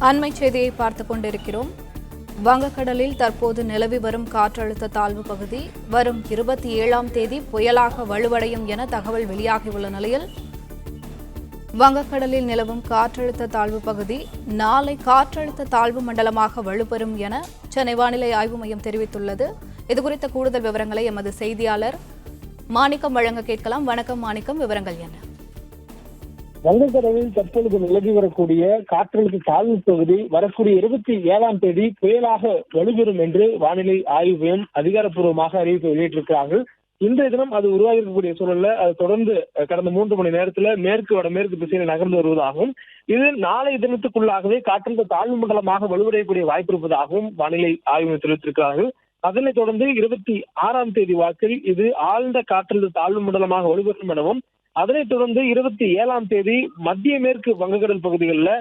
அண்மை செய்தியை பார்த்துக் கொண்டிருக்கிறோம். வங்கக்கடலில் தற்போது நிலவி வரும் காற்றழுத்த தாழ்வு பகுதி வரும் 27ஆம் தேதி புயலாக வலுவடையும் என தகவல் வெளியாகியுள்ள நிலையில் வங்கக்கடலில் நிலவும் காற்றழுத்த தாழ்வு பகுதி நாளை காற்றழுத்த தாழ்வு மண்டலமாக வலுப்பெறும் என சென்னை வானிலை ஆய்வு மையம் தெரிவித்துள்ளது. இதுகுறித்த கூடுதல் விவரங்களை எமது செய்தியாளர் மாணிக்கம் வழங்க கேட்கலாம். வணக்கம் மாணிக்கம், விவரங்கள் என்ன? வங்கக்கடலில் தற்பொழுது நிலவி வரக்கூடிய காற்றழுத்த தாழ்வு பகுதி வரக்கூடிய 27ஆம் தேதி புயலாக வலுப்பெறும் என்று வானிலை ஆய்வு மையம் அதிகாரப்பூர்வமாக அறிவிப்பு வெளியிட்டிருக்கிறார்கள். இன்றைய தினம் அது உருவாகியிருக்கக்கூடிய சூழல்ல அது தொடர்ந்து கடந்த 3 மணி நேரத்துல மேற்கு வடமேற்கு திசையில் நகர்ந்து வருவதாகவும் இது நாளை தினத்துக்குள்ளாகவே காற்றழுத்த தாழ்வு மண்டலமாக வலுவடையக்கூடிய வாய்ப்பு இருப்பதாகவும் வானிலை ஆய்வு மையம் தெரிவித்திருக்கிறார்கள். அதனைத் தொடர்ந்து 26ஆம் தேதி வாக்கில் இது ஆழ்ந்த காற்றழுத்த தாழ்வு மண்டலமாக வலுப்பெறும் எனவும் அதனைத் தொடர்ந்து 27ஆம் தேதி மத்திய மேற்கு வங்கக்கடல் பகுதிகளில்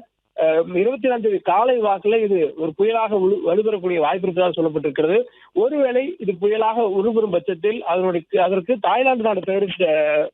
27ஆம் தேதி காலை வாக்குல இது ஒரு புயலாக வலுப்பெறக்கூடிய வாய்ப்பு இருப்பதாக சொல்லப்பட்டிருக்கிறது. ஒருவேளை இது புயலாக உருவெறும் பட்சத்தில் அதற்கு தாய்லாந்து நாடு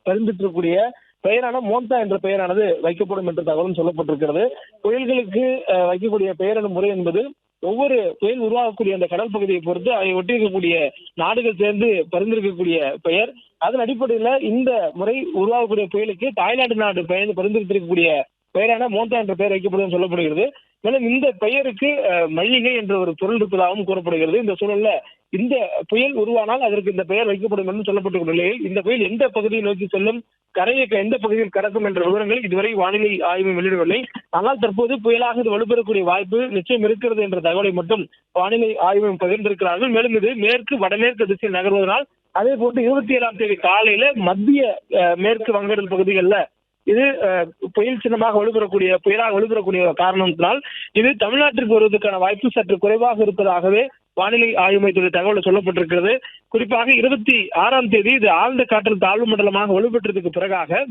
பரிந்துரைக்கக்கூடிய பெயரான மோந்தா என்ற பெயரானது வைக்கப்படும் என்ற தகவலும் சொல்லப்பட்டிருக்கிறது. புயல்களுக்கு வைக்கக்கூடிய பெயரிடும் முறை என்பது ஒவ்வொரு புயல் உருவாகக்கூடிய அந்த கடல் பகுதியை பொறுத்து அதை ஒட்டியிருக்கக்கூடிய நாடுகள் சேர்ந்து பரிந்துரைக்கக்கூடிய பெயர். அதன் அடிப்படையில இந்த முறை உருவாகக்கூடிய புயலுக்கு தாய்லாந்து நாடு பரிந்துரைத்திருக்கக்கூடிய பெயரான மோந்தா என்ற பெயர் வைக்கப்படும் சொல்லப்படுகிறது. மேலும் இந்த பெயருக்கு மல்லிகை என்ற ஒரு பொருள் இருப்பதாகவும் கூறப்படுகிறது. இந்த சூழல்ல இந்த புயல் உருவானால் அதற்கு இந்த பெயர் வைக்கப்படும் என்று சொல்லப்பட்டிருக்கிற நிலையில் இந்த புயல் எந்த பகுதியை நோக்கி செல்லும், கரையை எந்த பகுதியில் கடக்கும் என்ற விவரங்கள் இதுவரை வானிலை ஆய்வு வெளியிடவில்லை. ஆனால் தற்போது புயலாக இது வலுப்பெறக்கூடிய வாய்ப்பு நிச்சயம் இருக்கிறது என்ற தகவலை மட்டும் வானிலை ஆய்வு பகிர்ந்திருக்கிறார்கள். மேலும் இது மேற்கு வடமேற்கு திசையில் நகர்வதனால் அதே போன்று 27ஆம் தேதி காலையில மத்திய மேற்கு வங்கக்கடல் பகுதிகளில் இது புயல் சின்னமாக புயலாக வலுப்பெறக்கூடிய காரணத்தினால் இது தமிழ்நாட்டிற்கு வருவதற்கான வாய்ப்பு சற்று குறைவாக இருப்பதாகவே வானிலை ஆய்வு மையத்துடைய தகவல் சொல்லப்பட்டிருக்கிறது. குறிப்பாக 26ஆம் தேதி இது ஆழ்ந்த காற்றழுத்த தாழ்வு மண்டலமாக வலுப்பெற்றதுக்கு பிறகாக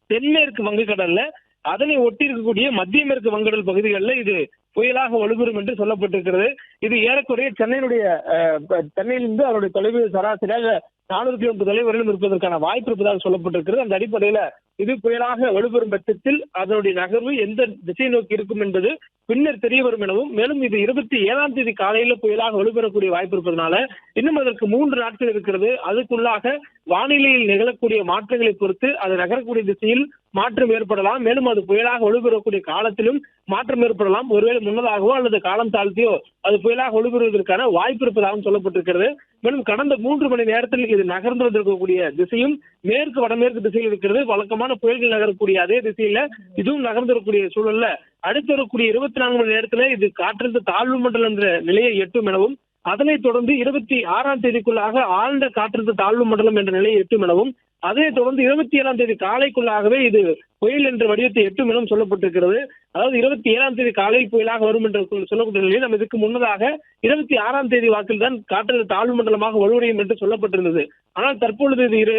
தென்மேற்கு வங்கக்கடல்ல அதனை ஒட்டி இருக்கக்கூடிய மத்திய மேற்கு வங்கக்கடல் பகுதிகளில் இது புயலாக வலுப்பெறும் என்று சொல்லப்பட்டிருக்கிறது. இது ஏறக்குறைய சென்னையிலிருந்து அதனுடைய தொலைவு சராசரியாக 400 கிலோமீட்டர் தொலைவரையிலும் இருப்பதற்கான வாய்ப்பு இருப்பதாக சொல்லப்பட்டிருக்கிறது. அந்த அடிப்படையில இது புயலாக வலுப்பெறும் பட்சத்தில் அதனுடைய நகர்வு எந்த திசை நோக்கி இருக்கும் என்பது பின்னர் தெரிய வரும் எனவும், மேலும் இது 27ஆம் தேதி காலையில புயலாக வலுப்பெறக்கூடிய வாய்ப்பு இருப்பதனால இன்னும் அதற்கு 3 நாட்கள் இருக்கிறது. அதுக்குள்ளாக வானிலையில் நிகழக்கூடிய மாற்றங்களை பொறுத்து அது நகரக்கூடிய திசையில் மாற்றம் ஏற்படலாம். மேலும் அது புயலாக வலுப்பெறக்கூடிய காலத்திலும் மாற்றம் ஏற்படலாம். ஒருவேளை முன்னதாகவோ அல்லது காலம் தாழ்த்தியோ அது புயலாக வலுப்பெறுவதற்கான வாய்ப்பு இருப்பதாகவும் சொல்லப்பட்டிருக்கிறது. மேலும் கடந்த 3 மணி நேரத்தில் இது நகர்ந்து வந்திருக்கக்கூடிய திசையும் மேற்கு வடமேற்கு திசையில் இருக்கிறது. வழக்கமான புயல்கள் நகரக்கூடிய அதே திசையில இதுவும் நகர்ந்து வரக்கூடிய சூழல்ல அடுத்து வரக்கூடிய 24 மணி நேரத்துல இது காற்றழுத்த தாழ்வு மண்டலம் என்ற நிலையை எட்டும் எனவும், அதனைத் தொடர்ந்து 26ஆம் தேதிக்குள்ளாக ஆழ்ந்த காற்றழுத்த தாழ்வு மண்டலம் என்ற நிலையை எட்டும் எனவும், அதனைத் தொடர்ந்து 27ஆம் தேதி காலைக்குள்ளாகவே இது புயல் என்ற வடிவத்தை எட்டும் எனவும் சொல்லப்பட்டிருக்கிறது. அதாவது 27ஆம் தேதி காலையில் புயலாக வரும் என்று சொல்லப்பட்ட நிலையில் நம்ம இதுக்கு முன்னதாக 26ஆம் தேதி வாக்கில் தான் காற்றழுத்த தாழ்வு மண்டலமாக வலுவடையும் என்று சொல்லப்பட்டிருந்தது. ஆனால் தற்பொழுது இது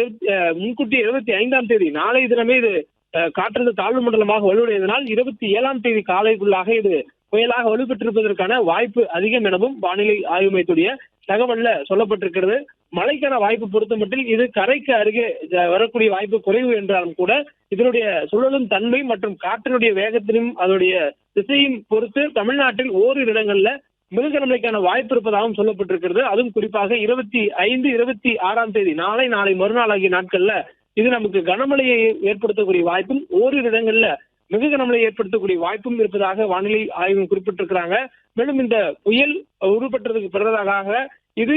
முன்கூட்டி 25ஆம் தேதி நாளை தினமே இது காற்றழுத்த தாழ்வு மண்டலமாக வலுவடைவதனால் 27ஆம் தேதி காலைக்குள்ளாக இது புயலாக வலுப்பெற்றிருப்பதற்கான வாய்ப்பு அதிகம் எனவும் வானிலை ஆய்வு மையத்துடைய தகவல்ல சொல்லப்பட்டிருக்கிறது. மழைக்கான வாய்ப்பு பொறுத்த மட்டில் இது கரைக்கு அருகே வரக்கூடிய வாய்ப்பு குறைவு என்றாலும் கூட இதனுடைய சுழலும் தன்மை மற்றும் காற்றினுடைய வேகத்திலும் அதனுடைய திசையும் பொறுத்து தமிழ்நாட்டில் ஓரிரு இடங்கள்ல மிக கனமழைக்கான வாய்ப்பு இருப்பதாகவும் சொல்லப்பட்டிருக்கிறது. அதுவும் குறிப்பாக 25, 26ஆம் தேதி நாளை மறுநாள் ஆகிய நாட்கள்ல இது நமக்கு கனமழையை ஏற்படுத்தக்கூடிய வாய்ப்பும் ஓரிரு இடங்கள்ல மிக கனமழை ஏற்படுத்தக்கூடிய வாய்ப்பும் இருப்பதாக வானிலை ஆய்வு குறிப்பிட்டிருக்கிறாங்க. மேலும் இந்த புயல் உருப்பெற்றதுக்கு பிறகாக இது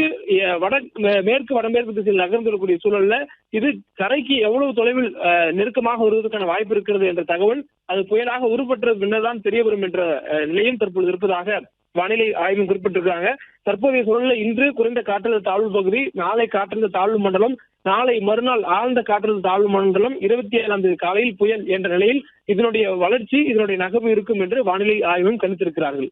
மேற்கு வடமேற்கு திசையில் நகர்ந்திருக்கக்கூடிய சூழல்ல இது கரைக்கு எவ்வளவு தொலைவில் நெருக்கமாக வருவதற்கான வாய்ப்பு இருக்கிறது என்ற தகவல் அது புயலாக உருப்பெற்றது பின்னர்தான் தெரிய வரும் என்ற நிலையும் தற்பொழுது இருப்பதாக வானிலை ஆய்வு குறிப்பிட்டிருக்காங்க. தற்போதைய சூழலில் இன்று குறைந்த காற்றழுத்த தாழ்வு பகுதி, நாளை காற்றழுத்த தாழ்வு மண்டலம், நாளை மறுநாள் ஆழ்ந்த காற்றழுத்த தாழ்வு மண்டலம், 27ஆம் தேதி காலையில் புயல் என்ற நிலையில் இதனுடைய வளர்ச்சி இதனுடைய நகர்வு இருக்கும் என்று வானிலை ஆய்வும் கணித்திருக்கிறார்கள்.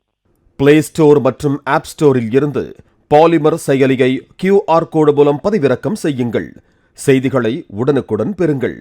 பிளே ஸ்டோர் மற்றும் ஆப் ஸ்டோரில் இருந்து பாலிமர் செயலியை QR கோடு மூலம் பதிவிறக்கம் செய்யுங்கள். செய்திகளை உடனுக்குடன் பெறுங்கள்.